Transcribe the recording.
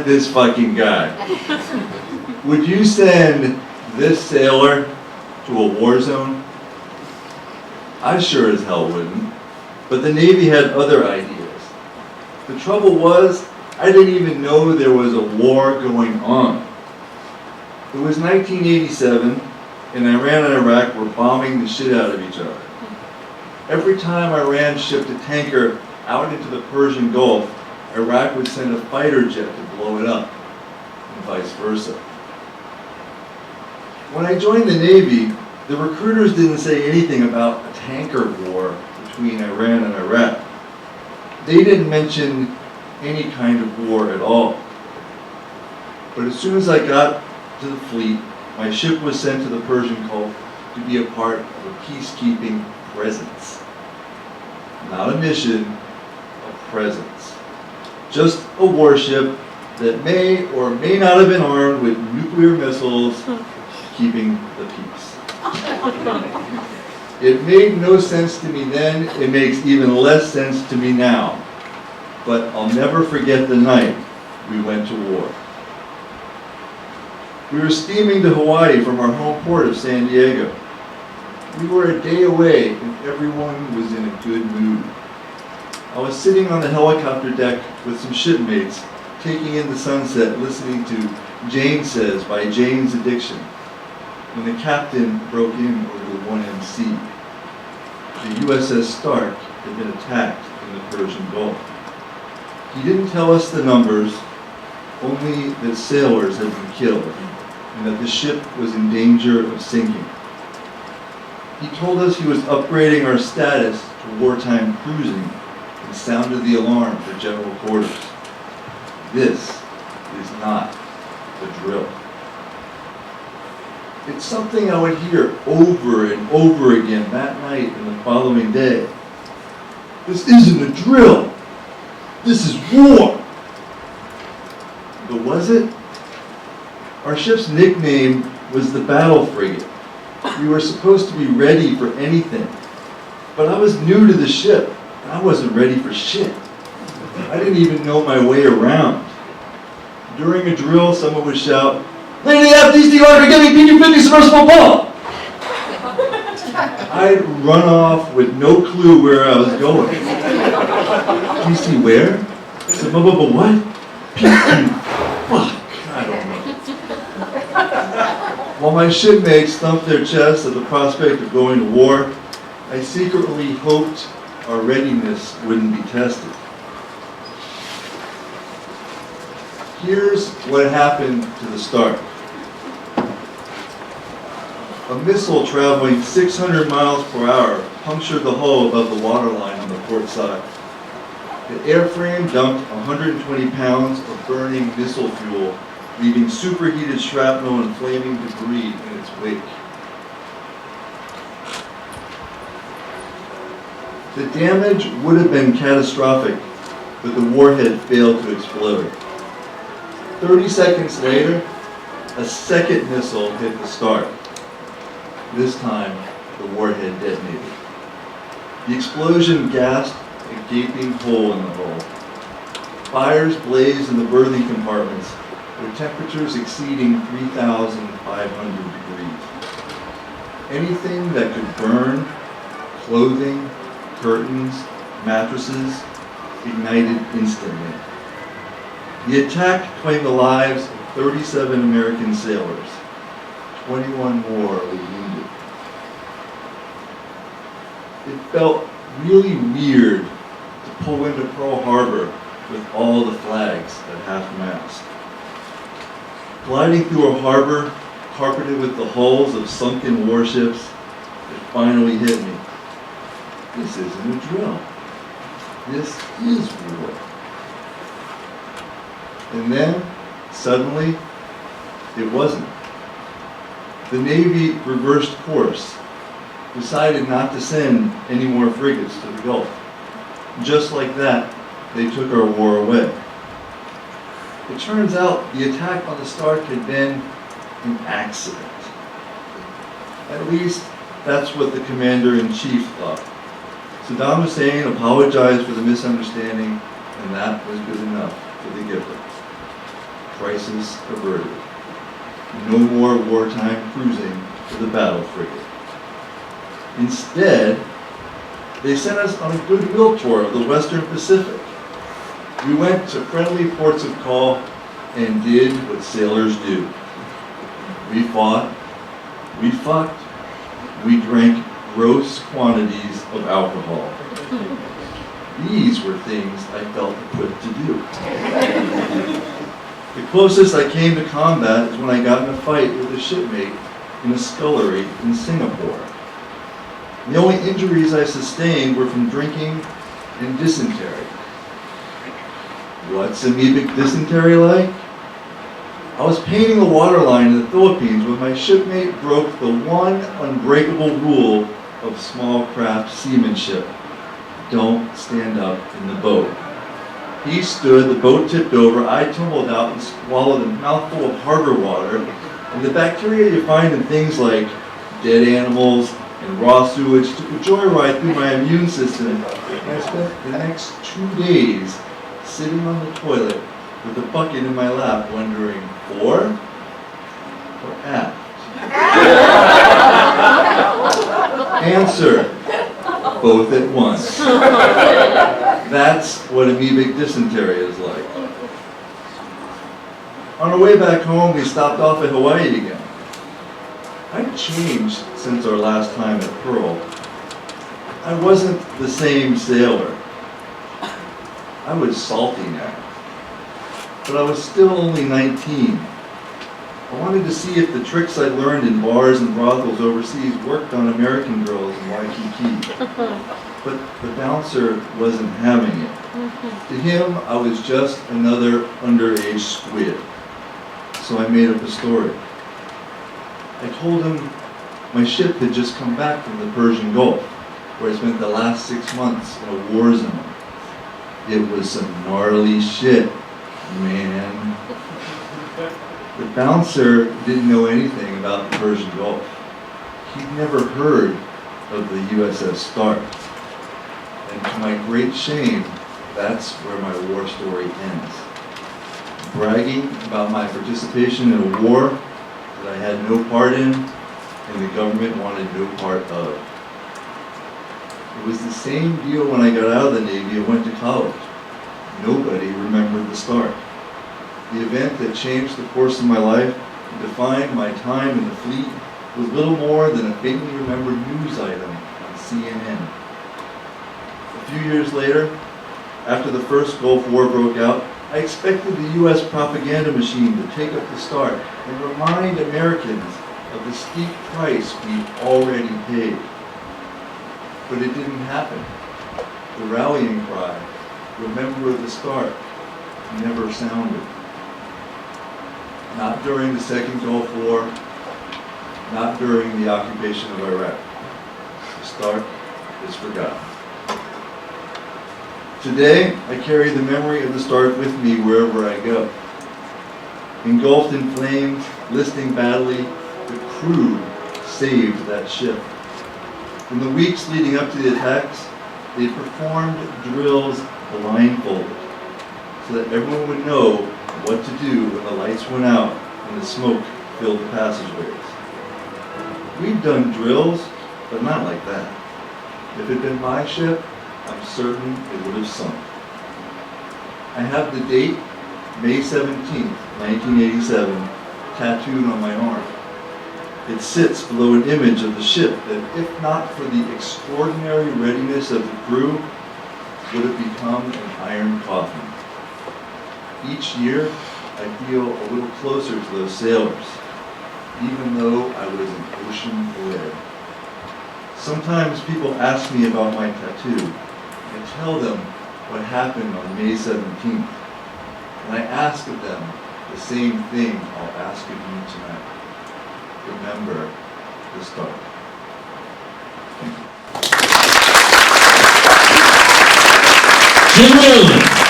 this fucking guy. Would you send this sailor to a war zone? I sure as hell wouldn't. But the Navy had other ideas. The trouble was, I didn't even know there was a war going on. It was 1987, and Iran and Iraq were bombing the shit out of each other. Every time Iran shipped a tanker out into the Persian Gulf, Iraq would send a fighter jet to blow it up, and vice versa. When I joined the Navy, the recruiters didn't say anything about a tanker war between Iran and Iraq. They didn't mention any kind of war at all. But as soon as I got to the fleet, my ship was sent to the Persian Gulf to be a part of a peacekeeping presence. Not a mission, a presence. Just a warship that may or may not have been armed with nuclear missiles, keeping the peace. It made no sense to me then, it makes even less sense to me now. But I'll never forget the night we went to war. We were steaming to Hawaii from our home port of San Diego. We were a day away and everyone was in a good mood. I was sitting on the helicopter deck with some shipmates, taking in the sunset, listening to Jane Says by Jane's Addiction, when the captain broke in over the 1MC. The USS Stark had been attacked in the Persian Gulf. He didn't tell us the numbers, only that sailors had been killed and that the ship was in danger of sinking. He told us he was upgrading our status to wartime cruising and sounded the alarm for general quarters. This is not a drill. It's something I would hear over and over again that night and the following day. This isn't a drill. This is war. But was it? Our ship's nickname was the Battle Frigate. We were supposed to be ready for anything. But I was new to the ship, and I wasn't ready for shit. I didn't even know my way around. During a drill, someone would shout, "Lady FDC order, give me PQ-50 submersible pump!" I'd run off with no clue where I was going. PC where? What? PC. Fuck, I don't know. While my shipmates thumped their chests at the prospect of going to war, I secretly hoped our readiness wouldn't be tested. Here's what happened to the Stark. A missile traveling 600 miles per hour punctured the hull above the waterline on the port side. The airframe dumped 120 pounds of burning missile fuel, leaving superheated shrapnel and flaming debris in its wake. The damage would have been catastrophic, but the warhead failed to explode. 30 seconds later, a second missile hit the Stark. This time, the warhead detonated. The explosion gasped a gaping hole in the hull. Fires blazed in the berthing compartments, with temperatures exceeding 3,500 degrees. Anything that could burn, clothing, curtains, mattresses, ignited instantly. The attack claimed the lives of 37 American sailors. 21 more were wounded. It felt really weird to pull into Pearl Harbor with all the flags at half-mast. Gliding through a harbor carpeted with the hulls of sunken warships, it finally hit me. This isn't a drill. This is war. And then, suddenly, it wasn't. The Navy reversed course, decided not to send any more frigates to the Gulf. Just like that, they took our war away. It turns out the attack on the Stark had been an accident. At least, that's what the commander-in-chief thought. Saddam Hussein apologized for the misunderstanding, and that was good enough for the giver. crisis averted. No more wartime cruising to the battle frigate. Instead, they sent us on a goodwill tour of the Western Pacific. We went to friendly ports of call and did what sailors do. We fought, we fucked, we drank gross quantities of alcohol. These were things I felt equipped to do. The closest I came to combat is when I got in a fight with a shipmate in a scullery in Singapore. The only injuries I sustained were from drinking and dysentery. What's amoebic dysentery like? I was painting the waterline in the Philippines when my shipmate broke the one unbreakable rule of small craft seamanship. Don't stand up in the boat. He stood, the boat tipped over, I tumbled out and swallowed a mouthful of harbor water, and the bacteria you find in things like dead animals and raw sewage took a joyride through my immune system, and I spent the next 2 days sitting on the toilet with a bucket in my lap wondering, fore or aft? Answer, both at once. That's what amoebic dysentery is like. On our way back home, we stopped off at Hawaii again. I've changed since our last time at Pearl. I wasn't the same sailor. I was salty now. But I was still only 19. I wanted to see if the tricks I learned in bars and brothels overseas worked on American girls in Waikiki. But the bouncer wasn't having it. To him, I was just another underage squid. So I made up a story. I told him my ship had just come back from the Persian Gulf, where I spent the last 6 months in a war zone. It was some gnarly shit, man. The bouncer didn't know anything about the Persian Gulf. He'd never heard of the USS Stark. And to my great shame, that's where my war story ends. Bragging about my participation in a war that I had no part in and the government wanted no part of. It was the same deal when I got out of the Navy and went to college. Nobody remembered the Stark. The event that changed the course of my life and defined my time in the fleet was little more than a faintly remembered news item on CNN. A few years later, after the first Gulf War broke out, I expected the U.S. propaganda machine to take up the Stark and remind Americans of the steep price we'd already paid. But it didn't happen. The rallying cry, "Remember the Stark," never sounded. Not during the Second Gulf War, not during the occupation of Iraq. The Stark is forgotten. Today, I carry the memory of the Stark with me wherever I go. Engulfed in flames, listing badly, the crew saved that ship. In the weeks leading up to the attacks, they performed drills blindfolded so that everyone would know what to do when the lights went out and the smoke filled the passageways. We've done drills, but not like that. If it had been my ship, I'm certain it would have sunk. I have the date, May 17th, 1987, tattooed on my arm. It sits below an image of the ship that, if not for the extraordinary readiness of the crew, would have become an iron coffin. Each year, I feel a little closer to those sailors, even though I was an ocean away. Sometimes people ask me about my tattoo. I tell them what happened on May 17th. And I ask of them the same thing I'll ask of you tonight. Remember the Stark. Thank you. Jim Ruland.